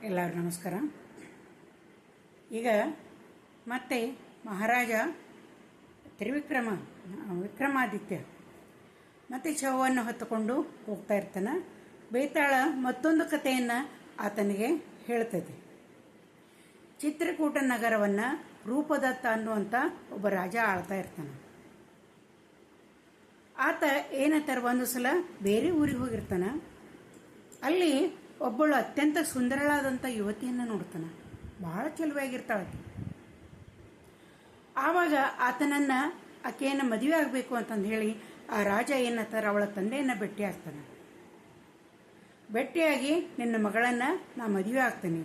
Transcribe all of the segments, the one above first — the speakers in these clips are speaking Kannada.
ಎಲ್ಲರಿಗೂ ನಮಸ್ಕಾರ. ಈಗ ಮತ್ತೆ ಮಹಾರಾಜ ವಿಕ್ರಮಾದಿತ್ಯ ಮತ್ತೆ ಶವವನ್ನು ಹೊತ್ತುಕೊಂಡು ಹೋಗ್ತಾ ಇರ್ತಾನೆ. ಬೇತಾಳ ಮತ್ತೊಂದು ಕಥೆಯನ್ನು ಆತನಿಗೆ ಹೇಳ್ತದೆ. ಚಿತ್ರಕೂಟ ನಗರವನ್ನು ರೂಪದತ್ತ ಅನ್ನುವಂಥ ಒಬ್ಬ ರಾಜ ಆಳ್ತಾ ಇರ್ತಾನೆ. ಆತ ಏನಂತಾರೆ, ಒಂದು ಸಲ ಬೇರೆ ಊರಿಗೆ ಹೋಗಿರ್ತಾನೆ. ಅಲ್ಲಿ ಒಬ್ಬಳು ಅತ್ಯಂತ ಸುಂದರಳಾದಂಥ ಯುವತಿಯನ್ನು ನೋಡ್ತಾನೆ. ಬಹಳ ಚೆಲುವಾಗಿರ್ತಾಳೆ. ಆವಾಗ ಆತನನ್ನು ಆಕೆಯನ್ನು ಮದುವೆ ಆಗಬೇಕು ಅಂತಂದು ಹೇಳಿ ಆ ರಾಜ ಏನಂತಾರೆ, ಅವಳ ತಂದೆಯನ್ನು ಭೇಟಿ ಆಗ್ತಾನೆ. ಭೇಟಿಯಾಗಿ ನಿನ್ನ ಮಗಳನ್ನು ನಾ ಮದುವೆ ಆಗ್ತೇನೆ,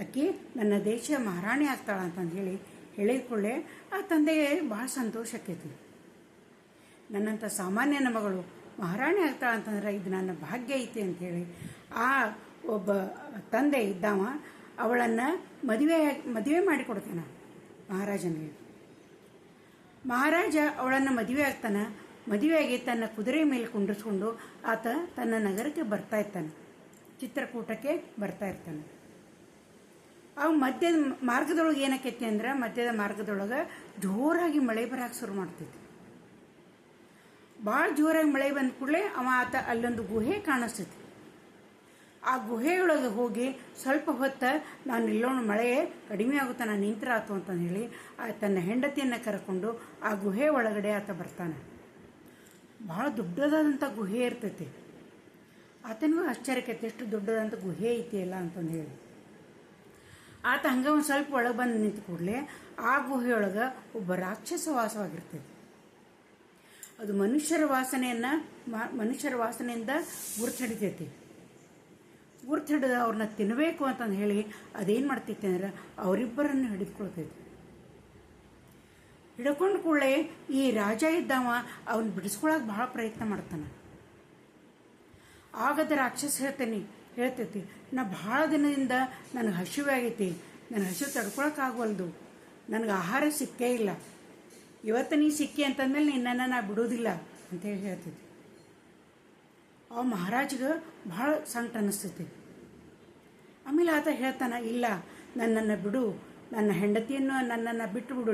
ಆಕೆ ನನ್ನ ದೇಶ ಮಹಾರಾಣಿ ಆಗ್ತಾಳ ಅಂತಂದು ಹೇಳಿಕೊಳ್ಳೆ ಆ ತಂದೆಗೆ ಭಾಳ ಸಂತೋಷ ಆಕೈತಿ. ನನ್ನಂಥ ಸಾಮಾನ್ಯನ ಮಗಳು ಮಹಾರಾಣಿ ಆಗ್ತಾಳ ಅಂತಂದ್ರೆ ಇದು ನನ್ನ ಭಾಗ್ಯ ಐತಿ ಅಂಥೇಳಿ ಆ ಒಬ್ಬ ತಂದೆ ಇದ್ದಾವ ಅವಳನ್ನು ಮದುವೆ ಮಾಡಿಕೊಡ್ತಾನೆ ಮಹಾರಾಜನಿಗೆ. ಮಹಾರಾಜ ಅವಳನ್ನು ಮದುವೆ ಆಗ್ತಾನೆ. ಮದುವೆಯಾಗಿ ತನ್ನ ಕುದುರೆ ಮೇಲೆ ಕುಂಡಿಸ್ಕೊಂಡು ಆತ ತನ್ನ ನಗರಕ್ಕೆ ಬರ್ತಾ ಇರ್ತಾನೆ, ಚಿತ್ರಕೂಟಕ್ಕೆ ಬರ್ತಾ ಇರ್ತಾನೆ. ಅವು ಮಧ್ಯದ ಮಾರ್ಗದೊಳಗೆ ಏನಕ್ಕೈತಿ ಅಂದ್ರೆ, ಮಧ್ಯದ ಮಾರ್ಗದೊಳಗೆ ಜೋರಾಗಿ ಮಳೆ ಬರಕ್ಕೆ ಶುರು ಮಾಡ್ತೈತಿ. ಭಾಳ ಜೋರಾಗಿ ಮಳೆ ಬಂದ ಕೂಡಲೇ ಆತ ಅಲ್ಲೊಂದು ಗುಹೆ ಕಾಣಿಸ್ತೈತಿ. ಆ ಗುಹೆಯೊಳಗೆ ಹೋಗಿ ಸ್ವಲ್ಪ ಹೊತ್ತು ನಾನು ನಿಲ್ಲೋಣ, ಮಳೆ ಕಡಿಮೆ ಆಗುತ್ತೆ, ನಾನು ನಿಂತರಾತು ಅಂತಂದು ಹೇಳಿ ತನ್ನ ಹೆಂಡತಿಯನ್ನು ಕರ್ಕೊಂಡು ಆ ಗುಹೆ ಒಳಗಡೆ ಆತ ಬರ್ತಾನೆ. ಭಾಳ ದೊಡ್ಡದಾದಂಥ ಗುಹೆ ಇರ್ತೈತಿ. ಆತನಿಗೂ ಆಶ್ಚರ್ಯಕ್ಕೈತಿ, ಎಷ್ಟು ದೊಡ್ಡದಂಥ ಗುಹೆ ಐತಿ ಅಲ್ಲ ಅಂತಂದು ಹೇಳಿ. ಆತ ಹಂಗೆ ಒಂದು ಸ್ವಲ್ಪ ಒಳಗೆ ಬಂದು ನಿಂತು ಕೂಡಲೇ ಆ ಗುಹೆಯೊಳಗೆ ಒಬ್ಬ ರಾಕ್ಷಸ ವಾಸವಾಗಿರ್ತೈತಿ. ಅದು ಮನುಷ್ಯರ ವಾಸನೆಯಿಂದ ಗುರುತಿಡಿತೈತಿ. ಗುರುತಿಡಿದ ಅವ್ರನ್ನ ತಿನ್ನಬೇಕು ಅಂತಂದು ಹೇಳಿ ಅದೇನು ಮಾಡ್ತೈತಿ ಅಂದ್ರೆ ಅವರಿಬ್ಬರನ್ನು ಹಿಡಿದುಕೊಳ್ತೈತಿ. ಹಿಡ್ಕೊಂಡು ಕೂಡಲೇ ಈ ರಾಜ ಇದ್ದವ ಅವನ್ನ ಬಿಡಿಸ್ಕೊಳಕ್ಕೆ ಭಾಳ ಪ್ರಯತ್ನ ಮಾಡ್ತಾನೆ. ಆಗದ ರಾಕ್ಷಸ ಹೇಳ್ತೈತಿ, ನಾ ಭಾಳ ದಿನದಿಂದ ನನಗೆ ಹಸಿವೆ ಆಗೈತಿ, ನನಗೆ ಹಸಿವು ತಡ್ಕೊಳಕ್ಕಾಗವಲ್ದು, ನನಗೆ ಆಹಾರ ಸಿಕ್ಕೇ ಇಲ್ಲ, ಇವತ್ತು ನೀ ಸಿಕ್ಕಿ ಅಂತಂದ್ಮೇಲೆ ನಿನ್ನನ್ನು ನಾ ಬಿಡೋದಿಲ್ಲ ಅಂತೇಳಿ ಹೇಳ್ತೈತಿ. ಅವ ಮಹಾರಾಜ್ಗೆ ಭಾಳ ಸಂಕಟ ಅನ್ನಿಸ್ತೈತಿ. ಆಮೇಲೆ ಆತ ಹೇಳ್ತಾನೆ, ಇಲ್ಲ ನನ್ನನ್ನು ಬಿಡು, ನನ್ನ ಹೆಂಡತಿಯನ್ನು ನನ್ನನ್ನು ಬಿಟ್ಟು ಬಿಡು,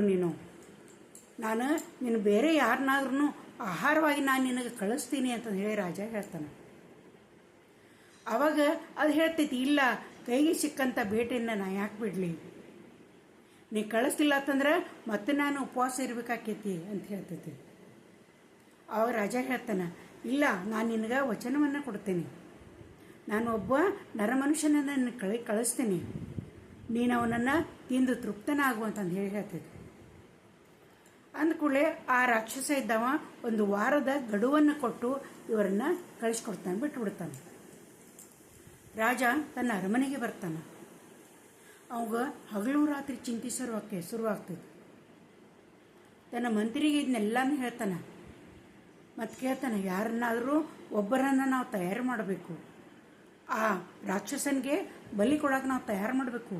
ನೀನು ಬೇರೆ ಯಾರನ್ನಾದ್ರೂ ಆಹಾರವಾಗಿ ನಾನು ನಿನಗೆ ಕಳಿಸ್ತೀನಿ ಅಂತ ಹೇಳಿ ರಾಜ ಹೇಳ್ತಾನೆ. ಆವಾಗ ಅದು ಹೇಳ್ತೈತಿ, ಇಲ್ಲ ಕೈಗೆ ಸಿಕ್ಕಂಥ ಭೇಟಿಯನ್ನು ನಾ ಯಾಕೆ ಬಿಡಲಿ, ನೀ ಕಳಿಸ್ತಿಲ್ಲ ಅಂತಂದ್ರೆ ಮತ್ತೆ ನಾನು ಉಪವಾಸ ಇರಬೇಕಾಕೈತಿ ಅಂತ ಹೇಳ್ತೈತಿ. ಆವಾಗ ರಾಜ ಹೇಳ್ತಾನೆ, ಇಲ್ಲ ನಾನು ನಿನಗೆ ವಚನವನ್ನು ಕೊಡ್ತೇನೆ, ನಾನು ಒಬ್ಬ ನರಮನುಷ್ಯನನ್ನು ಕಳಿಸ್ತೀನಿ, ನೀನು ಅವನನ್ನು ತಿಂದು ತೃಪ್ತನಾಗುವಂತಂದು ಹೇಳ್ತೈತಿ. ಅಂದ್ಕೂಡಲೇ ಆ ರಾಕ್ಷಸ ಇದ್ದವ ಒಂದು ವಾರದ ಗಡುವನ್ನು ಕೊಟ್ಟು ಇವರನ್ನು ಕಳಿಸ್ಕೊಡ್ತಾನೆ, ಬಿಟ್ಟುಬಿಡ್ತಾನೆ. ರಾಜ ತನ್ನ ಅರಮನೆಗೆ ಬರ್ತಾನೆ. ಅವಾಗ ಹಗಲು ರಾತ್ರಿ ಶುರುವಾಗ್ತೈತಿ. ತನ್ನ ಮಂತ್ರಿಗೆ ಇದನ್ನೆಲ್ಲಾನು ಹೇಳ್ತಾನೆ. ಮತ್ತು ಕೇಳ್ತಾನೆ, ಯಾರನ್ನಾದರೂ ಒಬ್ಬರನ್ನು ನಾವು ತಯಾರು ಮಾಡಬೇಕು, ಆ ರಾಕ್ಷಸನಿಗೆ ಬಲಿ ಕೊಡೋಕೆ ನಾವು ತಯಾರು ಮಾಡಬೇಕು,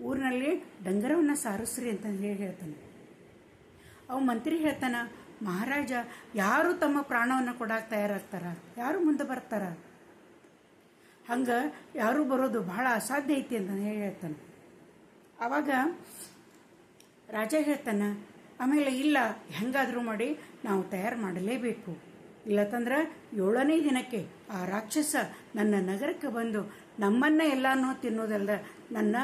ಊರಿನಲ್ಲಿ ಡಂಗರವನ್ನು ಸಾರಿಸ್ರಿ ಅಂತ ಹೇಳ್ತಾನೆ. ಅವು ಮಂತ್ರಿ ಹೇಳ್ತಾನೆ, ಮಹಾರಾಜ ಯಾರು ತಮ್ಮ ಪ್ರಾಣವನ್ನು ಕೊಡೋಕೆ ತಯಾರಾಗ್ತಾರ, ಯಾರು ಮುಂದೆ ಬರ್ತಾರ, ಹಂಗೆ ಯಾರೂ ಬರೋದು ಬಹಳ ಅಸಾಧ್ಯ ಐತಿ ಅಂತ ಹೇಳ್ತಾನೆ. ಆವಾಗ ರಾಜ ಹೇಳ್ತಾನೆ, ಆಮೇಲೆ ಇಲ್ಲ ಹೆಂಗಾದರೂ ಮಾಡಿ ನಾವು ತಯಾರು ಮಾಡಲೇಬೇಕು, ಇಲ್ಲತ್ತಂದ್ರೆ 7ನೇ ದಿನಕ್ಕೆ ಆ ರಾಕ್ಷಸ ನನ್ನ ನಗರಕ್ಕೆ ಬಂದು ನಮ್ಮನ್ನು ಎಲ್ಲನೂ ತಿನ್ನೋದಲ್ಲ, ನನ್ನ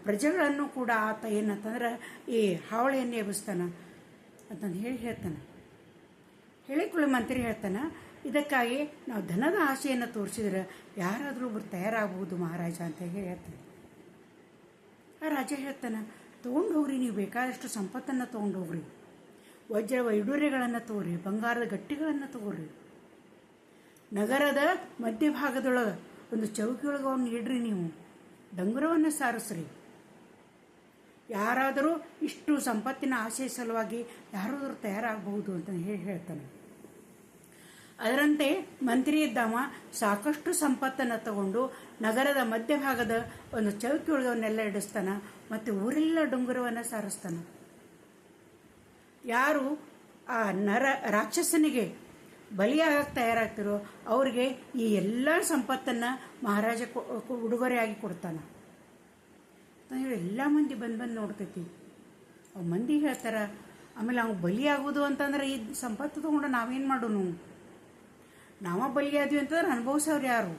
ಪ್ರಜೆಗಳನ್ನು ಕೂಡ ಆತ ಏನಂತಂದ್ರೆ ಈ ಹಾವಳಿಯನ್ನು ಎಬ್ಬಿಸ್ತಾನ ಅಂತಂದು ಹೇಳ್ತಾನೆ. ಹೇಳಿಕೊಳ್ಳಿ ಮಂತ್ರಿ ಹೇಳ್ತಾನೆ, ಇದಕ್ಕಾಗಿ ನಾವು ಧನದ ಆಸೆಯನ್ನು ತೋರಿಸಿದ್ರೆ ಯಾರಾದರೂ ಒಬ್ಬರು ತಯಾರಾಗಬಹುದು ಮಹಾರಾಜ ಅಂತ ಹೇಳ್ತಾನೆ. ಆ ರಾಜ ಹೇಳ್ತಾನೆ, ತೊಗೊಂಡು ಹೋಗ್ರಿ, ನೀವು ಬೇಕಾದಷ್ಟು ಸಂಪತ್ತನ್ನು ತೊಗೊಂಡು ಹೋಗ್ರಿ, ವಜ್ರ ವೈಡೂರ್ಯಗಳನ್ನು ತಗೋರಿ, ಬಂಗಾರದ ಗಟ್ಟಿಗಳನ್ನು ತಗೋರಿ, ನಗರದ ಮಧ್ಯಭಾಗದೊಳಗೆ ಒಂದು ಚೌಕಿಯೊಳಗೆ ಅವನ್ನ ಇಡ್ರಿ, ನೀವು ಡಂಗುರವನ್ನು ಸಾರಿಸ್ರಿ, ಯಾರಾದರೂ ಇಷ್ಟು ಸಂಪತ್ತಿನ ಆಸೆ ಸಲುವಾಗಿ ಯಾರಾದರೂ ತಯಾರಾಗಬಹುದು ಅಂತ ಹೇಳ್ತಾನೆ. ಅದರಂತೆ ಮಂತ್ರಿ ಇದ್ದವ ಸಾಕಷ್ಟು ಸಂಪತ್ತನ್ನು ತಗೊಂಡು ನಗರದ ಮಧ್ಯಭಾಗದ ಒಂದು ಚೌಕಿಯೊಳಗೆ ಅವನ್ನೆಲ್ಲ ಇಡಿಸ್ತಾನೆ ಮತ್ತು ಊರೆಲ್ಲ ಡಂಗುರವನ್ನು ಸಾರಿಸ್ತಾನೆ. ಯಾರು ಆ ರಾಕ್ಷಸನಿಗೆ ಬಲಿಯಾಗಕ್ಕೆ ತಯಾರಾಗ್ತಿರೋ ಅವ್ರಿಗೆ ಈ ಎಲ್ಲ ಸಂಪತ್ತನ್ನು ಮಹಾರಾಜ ಉಡುಗೊರೆಯಾಗಿ ಕೊಡ್ತಾನೆ ಅಂತ ಹೇಳಿ ಎಲ್ಲ ಮಂದಿ ಬಂದು ನೋಡ್ತೈತಿ. ಅವು ಮಂದಿ ಹೇಳ್ತಾರೆ, ಆಮೇಲೆ ಅವ್ನು ಬಲಿಯಾಗೋದು ಅಂತಂದ್ರೆ ಈ ಸಂಪತ್ತು ತೊಗೊಂಡು ನಾವೇನು ಮಾಡೋನು, ನಾವ ಬಲಿಯಾದ್ವಿ ಅಂತಂದ್ರೆ ಅನುಭವಿಸೋರು ಯಾರು,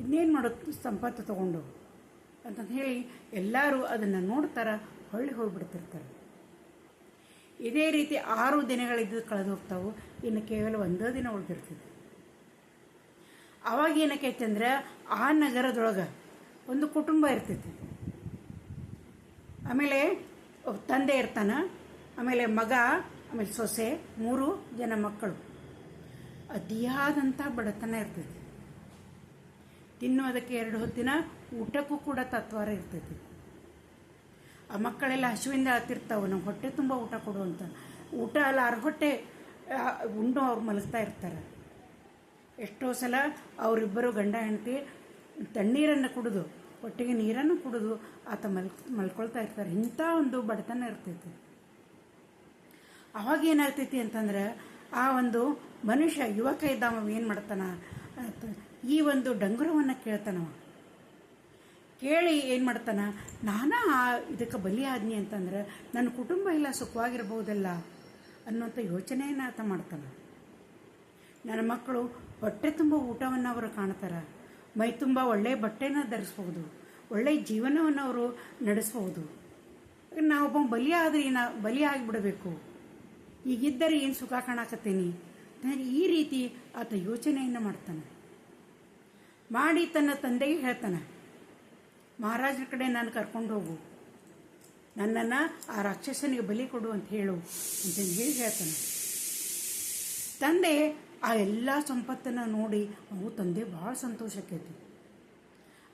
ಇನ್ನೇನು ಮಾಡೋದು ಸಂಪತ್ತು ತೊಗೊಂಡು ಅಂತಂದು ಹೇಳಿ ಎಲ್ಲರೂ ಅದನ್ನು ನೋಡ್ತಾರೆ, ಹೊಳ್ಳಿ ಹೋಗಿಬಿಡ್ತಿರ್ತಾರೆ. ಇದೇ ರೀತಿ 6 ದಿನಗಳಿದ್ದು ಕಳೆದು ಹೋಗ್ತಾವೆ. ಇನ್ನು ಕೇವಲ ಒಂದೇ ದಿನ ಉಳಿದಿರ್ತದೆ. ಅವಾಗ ಏನಕ್ಕೈತೆ ಅಂದ್ರೆ ಆ ನಗರದೊಳಗೆ ಒಂದು ಕುಟುಂಬ ಇರ್ತೈತಿ. ಆಮೇಲೆ ತಂದೆ ಇರ್ತಾನೆ, ಆಮೇಲೆ ಮಗ, ಆಮೇಲೆ ಸೊಸೆ, 3 ಜನ ಮಕ್ಕಳು. ಅತಿಯಾದಂಥ ಬಡತನ ಇರ್ತೈತಿ. ತಿನ್ನೋದಕ್ಕೆ 2 ಹೊತ್ತಿನ ಊಟಕ್ಕೂ ಕೂಡ ತತ್ವಾರ ಇರ್ತೈತಿ. ಆ ಮಕ್ಕಳೆಲ್ಲ ಹಸುವಿಂದ ಹತ್ತಿರ್ತಾವೆ, ನಾವು ಹೊಟ್ಟೆ ತುಂಬ ಊಟ ಕೊಡು ಅಂತ. ಊಟ ಅಲ್ಲ, ಹೊಟ್ಟೆ ಉಂಡು ಅವ್ರು ಮಲಗ್ತಾ ಇರ್ತಾರೆ. ಎಷ್ಟೋ ಸಲ ಅವರಿಬ್ಬರು ಗಂಡ ಹೆಂಡತಿ ತಣ್ಣೀರನ್ನು ಕುಡಿದು, ಹೊಟ್ಟೆಗೆ ನೀರನ್ನು ಕುಡಿದು ಆತ ಮಲ್ಕೊಳ್ತಾ ಇರ್ತಾರೆ. ಇಂಥ ಒಂದು ಬಡತನ ಇರ್ತೈತಿ. ಅವಾಗ ಏನಾಗ್ತೈತಿ ಅಂತಂದ್ರೆ ಆ ಒಂದು ಮನುಷ್ಯ ಯುವಕ ಇದ್ದಾವ ಏನು ಮಾಡ್ತಾನ, ಈ ಒಂದು ಡಂಗುರವನ್ನು ಕೇಳ್ತಾನವ. ಕೇಳಿ ಏನು ಮಾಡ್ತಾನೆ, ನಾನಾ ಇದಕ್ಕೆ ಬಲಿ ಆದ್ನಿ ಅಂತಂದ್ರೆ ನನ್ನ ಕುಟುಂಬ ಎಲ್ಲ ಸುಖವಾಗಿರ್ಬೋದಲ್ಲ ಅನ್ನೋಂಥ ಯೋಚನೆಯನ್ನು ಆತ ಮಾಡ್ತಾನೆ. ನನ್ನ ಮಕ್ಕಳು ಹೊಟ್ಟೆ ತುಂಬ ಊಟವನ್ನು ಅವರು ಕಾಣ್ತಾರೆ, ಮೈ ತುಂಬ ಒಳ್ಳೆಯ ಬಟ್ಟೆನ ಧರಿಸ್ಬೋದು, ಒಳ್ಳೆಯ ಜೀವನವನ್ನು ಅವರು ನಡೆಸ್ಬೋದು. ನಾವೊಬ್ಬ ಬಲಿ ಆದರೆ ಬಲಿ ಆಗಿಬಿಡಬೇಕು, ಈಗಿದ್ದರೆ ಏನು ಸುಖ ಕಾಣಕತ್ತೀನಿ ಈ ರೀತಿ ಆತ ಯೋಚನೆಯನ್ನು ಮಾಡ್ತಾನೆ. ಮಾಡಿ ತನ್ನ ತಂದೆಗೆ ಹೇಳ್ತಾನೆ, ಮಹಾರಾಜರ ಕಡೆ ನಾನು ಕರ್ಕೊಂಡು ಹೋಗು, ನನ್ನನ್ನು ಆ ರಾಕ್ಷಸನಿಗೆ ಬಲಿ ಕೊಡು ಅಂತ ಹೇಳು ಅಂತಂದು ಹೇಳಿ ಹೇಳ್ತಾನೆ. ತಂದೆ ಆ ಎಲ್ಲ ಸಂಪತ್ತನ್ನು ನೋಡಿ ತಂದೆ ಭಾಳ ಸಂತೋಷಕ್ಕೈತಿ.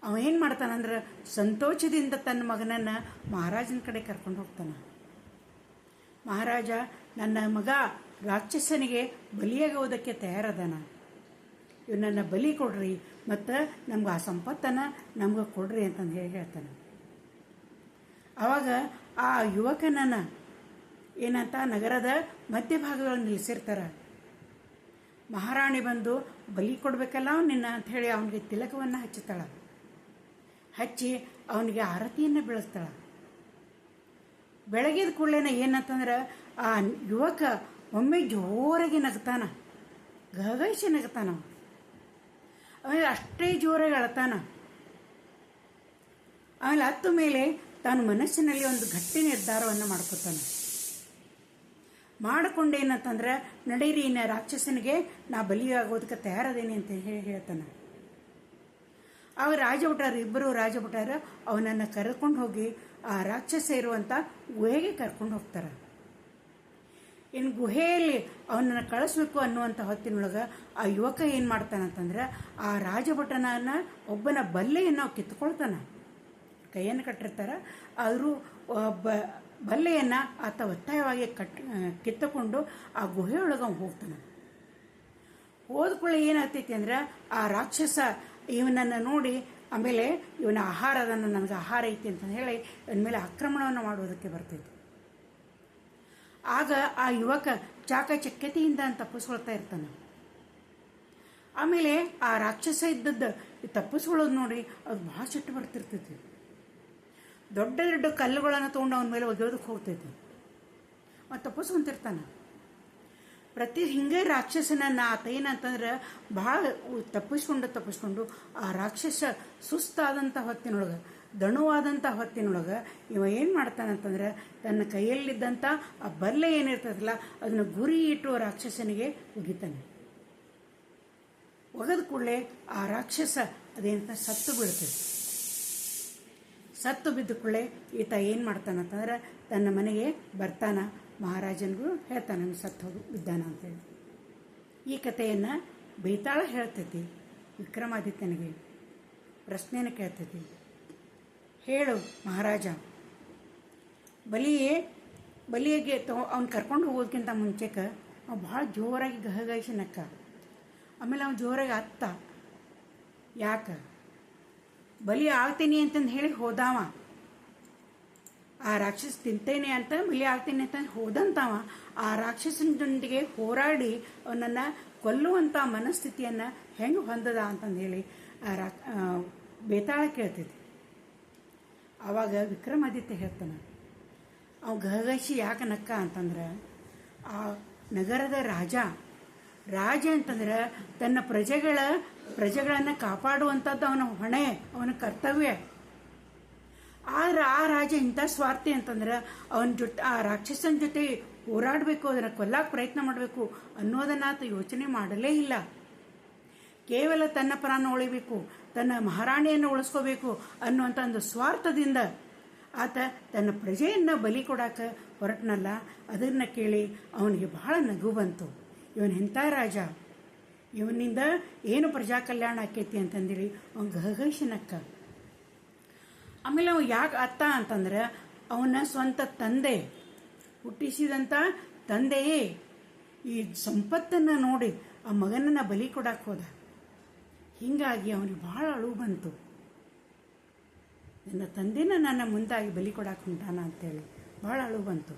ಅವ ಏನು ಮಾಡ್ತಾನಂದ್ರೆ ಸಂತೋಷದಿಂದ ತನ್ನ ಮಗನನ್ನು ಮಹಾರಾಜನ ಕಡೆ ಕರ್ಕೊಂಡು ಹೋಗ್ತಾನೆ. ಮಹಾರಾಜ, ನನ್ನ ಮಗ ರಾಕ್ಷಸನಿಗೆ ಬಲಿಯಾಗೋದಕ್ಕೆ ತಯಾರದಾನ, ಇವನನ್ನು ಬಲಿ ಕೊಡ್ರಿ ಮತ್ತು ನಮ್ಗೆ ಆ ಸಂಪತ್ತನ್ನು ನಮ್ಗೆ ಕೊಡ್ರಿ ಅಂತಂದು ಹೇಳ್ತಾನೆ. ಆವಾಗ ಆ ಯುವಕನನ್ನು ಏನಂತ ನಗರದ ಮಧ್ಯಭಾಗಗಳಲ್ಲಿ ನಿಲ್ಲಿಸಿರ್ತಾರೆ. ಮಹಾರಾಣಿ ಬಂದು ಬಲಿ ಕೊಡಬೇಕಲ್ಲ ನಿನ್ನ ಅಂಥೇಳಿ ಅವನಿಗೆ ತಿಲಕವನ್ನು ಹಚ್ಚುತ್ತಾಳೆ. ಹಚ್ಚಿ ಅವನಿಗೆ ಆರತಿಯನ್ನು ಬೆಳೆಸ್ತಾಳೆ. ಬೆಳಗಿದ ಕೂಡಲೇ ಏನಂತಂದ್ರೆ ಆ ಯುವಕ ಒಮ್ಮೆ ಜೋರಾಗಿ ನಗ್ತಾನ, ಗಗೈಸಿ ನಗ್ತಾನ. ಆಮೇಲೆ ಅಷ್ಟೇ ಜೋರಾಗಿ ಅಳ್ತಾನ. ಆಮೇಲೆ ಹತ್ತು ಮೇಲೆ ತಾನು ಮನಸ್ಸಿನಲ್ಲಿ ಒಂದು ಗಟ್ಟಿ ನಿರ್ಧಾರವನ್ನು ಮಾಡ್ಕೊತಾನೆ. ಮಾಡಿಕೊಂಡೇನಂತಂದ್ರೆ ನಡೀರಿ, ಇನ್ನು ರಾಕ್ಷಸನಿಗೆ ನಾ ಬಲಿಯಾಗೋದಕ್ಕೆ ತಯಾರದೇನೆ ಅಂತ ಹೇಳ್ತಾನೆ. ಆಗ ರಾಜಭಟರು, ಇಬ್ಬರು ರಾಜಭಟರು ಅವನನ್ನು ಕರ್ಕೊಂಡು ಹೋಗಿ ಆ ರಾಕ್ಷಸ ಇರುವಂಥ ಗುಹೆಗೆ ಕರ್ಕೊಂಡು ಹೋಗ್ತಾರೆ. ಇನ್ನು ಗುಹೆಯಲ್ಲಿ ಅವನನ್ನು ಕಳಿಸ್ಬೇಕು ಅನ್ನುವಂಥ ಹೊತ್ತಿನೊಳಗೆ ಆ ಯುವಕ ಏನು ಮಾಡ್ತಾನಂತಂದ್ರೆ ಆ ರಾಜಭಟನನ್ನ ಒಬ್ಬನ ಬಲ್ಲೆಯನ್ನು ಕಿತ್ಕೊಳ್ತಾನೆ. ಕೈಯನ್ನು ಕಟ್ಟಿರ್ತಾರೆ, ಆದರೂ ಬಲ್ಲೆಯನ್ನು ಆತ ಒತ್ತಾಯವಾಗಿ ಕಿತ್ತುಕೊಂಡು ಆ ಗುಹೆಯೊಳಗೆ ಹೋಗ್ತಾನೆ. ಹೋದ್ಕೊಳ್ಳಿ ಏನಾಗ್ತೈತಿ ಅಂದ್ರೆ ಆ ರಾಕ್ಷಸ ಇವನನ್ನು ನೋಡಿ ಆಮೇಲೆ ಇವನ ಆಹಾರದನ್ನು ನನಗೆ ಆಹಾರ ಐತಿ ಅಂತ ಹೇಳಿ ಇವನ ಮೇಲೆ ಆಕ್ರಮಣವನ್ನು ಮಾಡುವುದಕ್ಕೆ ಬರ್ತೈತಿ. ಆಗ ಆ ಯುವಕ ಚಾಕಚಕ್ಯತೆಯಿಂದ ತಪ್ಪಿಸ್ಕೊಳ್ತಾ ಇರ್ತಾನೆ. ಆಮೇಲೆ ಆ ರಾಕ್ಷಸ ಇದ್ದದ್ದು ತಪ್ಪಿಸ್ಕೊಳ್ಳೋದು ನೋಡಿ ಅದು ಭಾಳ ಸಿಟ್ಟು ಬರ್ತಿರ್ತೈತಿ. ದೊಡ್ಡ ದೊಡ್ಡ ಕಲ್ಲುಗಳನ್ನು ತೊಗೊಂಡು ಅವನ ಮೇಲೆ ಒಗೆಯೋದಕ್ಕೆ ಹೋಗ್ತೈತಿ. ಅವನು ತಪ್ಪಿಸ್ಕೊಂತಿರ್ತಾನೆ. ಪ್ರತಿ ಹಿಂಗೆ ರಾಕ್ಷಸನನ್ನು ಆತ ಏನಂತಂದ್ರೆ ಭಾಳ ತಪ್ಪಿಸ್ಕೊಂಡು ಆ ರಾಕ್ಷಸ ಸುಸ್ತಾದಂಥ ಹೊತ್ತಿನೊಳಗೆ, ದಣುವಾದಂಥ ಹೊತ್ತಿನೊಳಗೆ ಇವ ಏನು ಮಾಡ್ತಾನಂತಂದ್ರೆ ತನ್ನ ಕೈಯಲ್ಲಿದ್ದಂಥ ಆ ಬಲ್ಲೆ ಏನಿರ್ತದಲ್ಲ ಅದನ್ನು ಗುರಿ ಇಟ್ಟು ರಾಕ್ಷಸನಿಗೆ ಒಗಿತಾನೆ. ಒಗೆದ ಕೂಡಲೇ ಆ ರಾಕ್ಷಸ ಅದೇಂತ ಸತ್ತು ಬೀಳ್ತದೆ. ಸತ್ತು ಬಿದ್ದ ಕೂಡಲೇ ಈತ ಏನು ಮಾಡ್ತಾನಂತಂದ್ರೆ ತನ್ನ ಮನೆಗೆ ಬರ್ತಾನ, ಮಹಾರಾಜನಿಗೂ ಹೇಳ್ತಾನೆ ಸತ್ತು ಹೋಗಿ ಬಿದ್ದಾನ ಅಂತೇಳಿ. ಈ ಕಥೆಯನ್ನು ಬೇತಾಳ ಹೇಳ್ತೈತಿ. ವಿಕ್ರಮಾದಿತ್ಯನಿಗೆ ಪ್ರಶ್ನೆಯನ್ನು ಕೇಳ್ತೈತಿ, ಹೇಳು ಮಹಾರಾಜ, ಬಲಿಗೆ ಅವ್ನು ಕರ್ಕೊಂಡು ಹೋಗೋದಕ್ಕಿಂತ ಮುಂಚೆಗೆ ಅವ್ನು ಭಾಳ ಜೋರಾಗಿ ಗಹಗಹಿಸಿ ನಕ್ಕ. ಆಮೇಲೆ ಅವ್ನು ಜೋರಾಗಿ ಅತ್ತ, ಯಾಕೆ ಬಲಿ ಆಗ್ತೀನಿ ಅಂತಂದು ಹೇಳಿ ಹೋದಾವ. ಆ ರಾಕ್ಷಸ ತಿಂತೇನೆ ಅಂತ ಬಲಿ ಆಗ್ತೇನೆ ಅಂತ ಹೋದಂತವ ಆ ರಾಕ್ಷಸನೊಂದಿಗೆ ಹೋರಾಡಿ ಅವನನ್ನು ಕೊಲ್ಲುವಂಥ ಮನಸ್ಥಿತಿಯನ್ನು ಹೆಂಗೆ ಹೊಂದದ ಅಂತಂದು ಹೇಳಿ ಬೇತಾಳ ಕೇಳ್ತೈತಿ. ಆವಾಗ ವಿಕ್ರಮಾದಿತ್ಯ ಹೇಳ್ತಾನೆ, ಅವ ಗಹಗಶಿ ಯಾಕೆ ನಕ್ಕ ಅಂತಂದ್ರೆ ಆ ನಗರದ ರಾಜ ಅಂತಂದ್ರೆ ತನ್ನ ಪ್ರಜೆಗಳನ್ನು ಕಾಪಾಡುವಂಥದ್ದು ಅವನ ಹೊಣೆ, ಅವನ ಕರ್ತವ್ಯ. ಆದ್ರೆ ಆ ರಾಜ ಇಂಥ ಸ್ವಾರ್ಥಿ ಅಂತಂದ್ರೆ ಆ ರಾಕ್ಷಸನ ಜೊತೆ ಹೋರಾಡಬೇಕು, ಅದನ್ನು ಕೊಲ್ಲಕ್ಕೆ ಪ್ರಯತ್ನ ಮಾಡಬೇಕು ಅನ್ನೋದನ್ನ ಆತ ಯೋಚನೆ ಮಾಡಲೇ ಇಲ್ಲ. ಕೇವಲ ತನ್ನ ಪ್ರಾಣ ಉಳಿಬೇಕು, ತನ್ನ ಮಹಾರಾಣಿಯನ್ನು ಉಳಿಸ್ಕೋಬೇಕು ಅನ್ನುವಂಥ ಒಂದು ಸ್ವಾರ್ಥದಿಂದ ಆತ ತನ್ನ ಪ್ರಜೆಯನ್ನು ಬಲಿ ಕೊಡಕ್ಕೆ ಹೊರಟನಲ್ಲ. ಅದನ್ನು ಕೇಳಿ ಅವನಿಗೆ ಬಹಳ ನಗು ಬಂತು. ಇವನು ಎಂಥ ರಾಜ, ಇವನಿಂದ ಏನು ಪ್ರಜಾ ಕಲ್ಯಾಣ ಆಕೈತಿ ಅಂತಂದೇಳಿ ಅವನು ಗಹಗಹಿಸಿನಕ್ಕ. ಆಮೇಲೆ ಅವ ಯಾಕೆ ಅತ್ತ ಅಂತಂದ್ರೆ ಅವನ ಸ್ವಂತ ತಂದೆ, ಹುಟ್ಟಿಸಿದಂಥ ತಂದೆಯೇ ಈ ಸಂಪತ್ತನ್ನು ನೋಡಿ ಆ ಮಗನನ್ನು ಬಲಿ ಕೊಡಕ್ಕೆ ಹೋದ. ಹೀಗಾಗಿ ಅವನಿಗೆ ಭಾಳ ಅಳು ಬಂತು. ನನ್ನ ತಂದೆನ ನನ್ನ ಮುಂದಾಗಿ ಬಲಿ ಕೊಡಕ್ಕೆ ಹೊಂಟಾನ ಅಂತೇಳಿ ಭಾಳ ಅಳು ಬಂತು.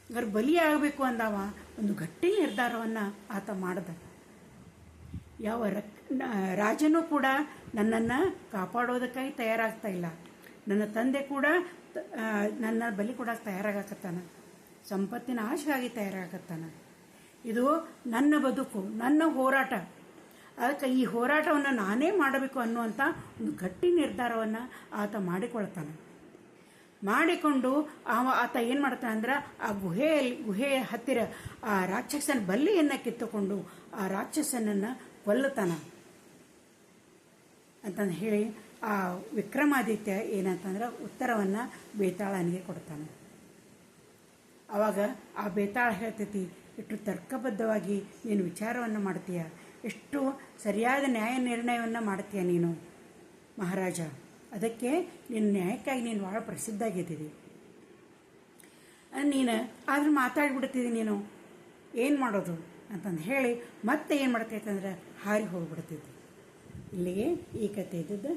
ಹಂಗಾರೆ ಬಲಿ ಆಗಬೇಕು ಅಂದವ ಒಂದು ಗಟ್ಟಿ ನಿರ್ಧಾರವನ್ನು ಆತ ಮಾಡ್ದ. ಯಾವ ರಾಜನೂ ಕೂಡ ನನ್ನನ್ನು ಕಾಪಾಡೋದಕ್ಕಾಗಿ ತಯಾರಾಗ್ತಾ ಇಲ್ಲ, ನನ್ನ ತಂದೆ ಕೂಡ ನನ್ನ ಬಲಿ ಕೊಡಕ್ಕೆ ತಯಾರಾಗಕತ್ತಾನ, ಸಂಪತ್ತಿನ ಆಶೆಗಾಗಿ ತಯಾರಾಗತ್ತಾನ. ಇದು ನನ್ನ ಬದುಕು, ನನ್ನ ಹೋರಾಟ. ಅದಕ್ಕೆ ಈ ಹೋರಾಟವನ್ನು ನಾನೇ ಮಾಡಬೇಕು ಅನ್ನುವಂಥ ಒಂದು ಗಟ್ಟಿ ನಿರ್ಧಾರವನ್ನು ಆತ ಮಾಡಿಕೊಂಡು ಆತ ಏನು ಮಾಡ್ತಾನೆ ಅಂದ್ರೆ ಆ ಗುಹೆಯ ಹತ್ತಿರ ಆ ರಾಕ್ಷಸನ ಬಲ್ಲಿಯನ್ನು ಕಿತ್ತುಕೊಂಡು ಆ ರಾಕ್ಷಸನನ್ನು ಕೊಲ್ಲುತ್ತಾನ ಅಂತಂದು ಹೇಳಿ ಆ ವಿಕ್ರಮಾದಿತ್ಯ ಏನಂತಂದ್ರೆ ಉತ್ತರವನ್ನು ಬೇತಾಳನಿಗೆ ಕೊಡ್ತಾನೆ. ಆವಾಗ ಆ ಬೇತಾಳ ಹೇಳ್ತೈತಿ, ಇಷ್ಟು ತರ್ಕಬದ್ಧವಾಗಿ ನೀನು ವಿಚಾರವನ್ನು ಮಾಡ್ತೀಯ, ಎಷ್ಟು ಸರಿಯಾದ ನ್ಯಾಯ ನಿರ್ಣಯವನ್ನು ಮಾಡ್ತೀಯ ನೀನು ಮಹಾರಾಜ. ಅದಕ್ಕೆ ನಿನ್ನ ನ್ಯಾಯಕ್ಕಾಗಿ ನೀನು ಭಾಳ ಪ್ರಸಿದ್ಧ ಆಗಿದ್ದೀವಿ. ನೀನು ಆದ್ರೆ ಮಾತಾಡಿಬಿಡ್ತಿದ್ದಿ, ನೀನು ಏನು ಮಾಡೋದು ಅಂತಂದು ಹೇಳಿ ಮತ್ತೆ ಏನು ಮಾಡ್ತೈತೆ ಅಂದ್ರೆ ಹಾರಿ ಹೋಗ್ಬಿಡ್ತಿದ್ದೆ. ಇಲ್ಲಿಗೆ ಈ ಕಥೆ ಇದ್ದದ್ದು.